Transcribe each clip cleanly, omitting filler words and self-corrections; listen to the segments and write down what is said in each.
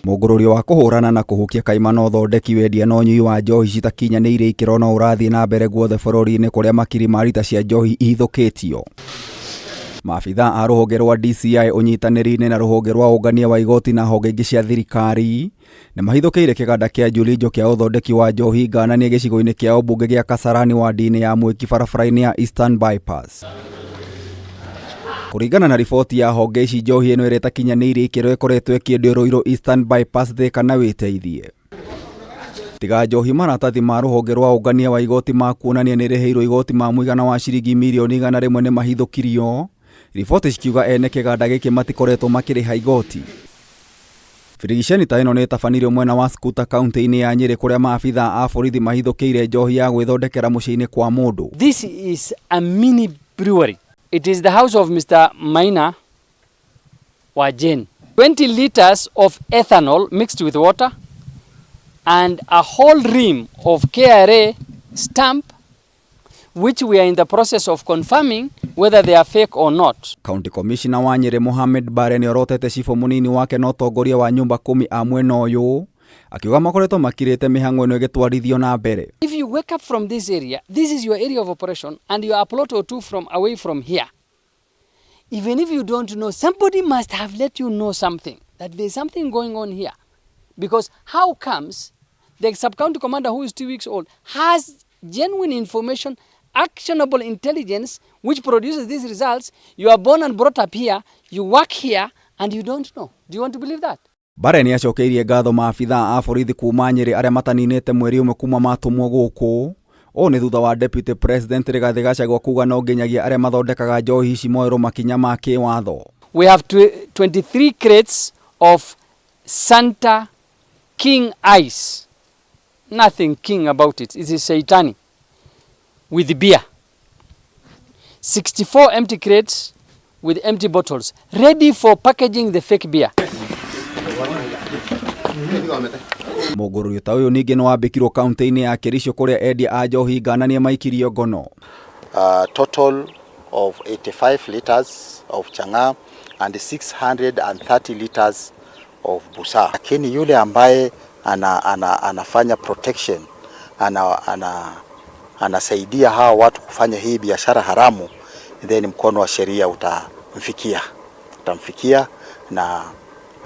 Mũngũrũrio wa kuhurana na kuhukia kaimana uthondeki wendia na ũnyui wa njohi citakinyaniirie ikiro no ũrathie na mbere guothe bũrũri-inĩ kũrĩa makiri ma lita cia njohi ihithukĩtio. Maabitha a ruhonge rwa DCI unyitaniriini na ruhonge rwa ungania wa igoti na honge ingĩ cia thirikari nĩ mahithũkĩire kĩganda kĩa njulinjo kĩa uthondeki wa njohi ngananie gĩcigo-inĩ kĩa ũmbunge gĩa Kasarani wadi-inĩ ya mwiki barabara-inĩ ya Eastern Bypass. Kũringana na riboti ya honge ici, njohi ĩno ĩrĩa itakinyaniirie ikiro ĩkoretwo ĩkĩendio Ruiru Eastern Bypass Thika na wĩteithie. Tiga njohi, maratathi ma ruhonge rwa ungania wa igoti ma kuonania nĩ rĩhĩirwo igoti ma mũigana wa ciringi mirioni 100 nĩ mahithũkirio. Riboti cikiuga ene kĩganda gĩkĩ matikoretwo makĩrĩha igoti. Birigiceni-ini nĩ itabanirio mwena wa skuta kauntiini ya Nyeri kũrĩa maabitha a borithi mahithũkĩire njohi ya gwĩthondekera mũciĩ-inĩ kwa mũndũ. This is a mini brewery. It is the house of Mr. Mwena wa Jen. 20 liters of ethanol mixed with water and a whole ream of KRA stamp, which we are in the process of confirming whether they are fake or not. County Commissioner wa Nyeri Mohamed Bare nĩ orotete cifo munini wake na ũtongoria wa nyumba 10 a mwena ũyũ, akiuga makoretwo makirĩte mĩhang'o ĩno ĩgĩtwarithio na mbere. If you wake up from this area, this is your area of operation and you are a plot or two from away from here. Even if you don't know, somebody must have let you know something, that there's something going on here. Because how comes the sub-county commander, who is 2 weeks old, has genuine information, actionable intelligence, which produces these results? You are born and brought up here, you work here, and you don't know. Do you want to believe that? Bare nĩ acokeirie ngatho maabitha a borithi kuma Nyeri arĩa mataninĩte mweri ũmwe kuma matũmwo gũkũ. O nĩ thutha wa Deputy President Rigathi Gachagua kuga no nginyagia arĩa mathondekaga njohi ici moerwo makinya ma kĩwatho. We have 23 crates of Santa King Ice. Nothing king about it. It is Saitani with beer. 64 empty crates with empty bottles ready for packaging the fake beer. Mũngũrũrio ta ũyũ ningĩ nĩ wambĩkirwo kaunti-inĩ ya Kericho kũrĩa endia a njohi ngananie maikirio ngono. Total of 85 liters of chang'aa and 630 liters of busaa. Lakini yule ambaye anafanya protection, anasaidia hawa watu kufanya hii biashara haramu, then mkono wa sheria utamfikia na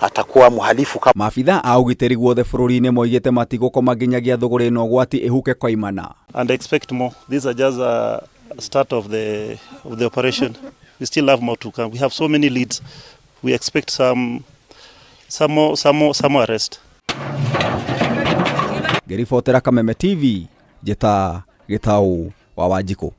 atakuwa muhalifu kama. Maabitha a ugitĩri guothe bũrũri-inĩ moigĩte matigũkoma nginyagia thũgũrĩ ĩno gwati ĩhuke kaimana. And expect more. These are just a start of the operation. We still have more to come. We have so many leads. We expect some more arrest. Ngĩribotera Kameme TV, Jeta Gĩtaũ wa Wanjikũ.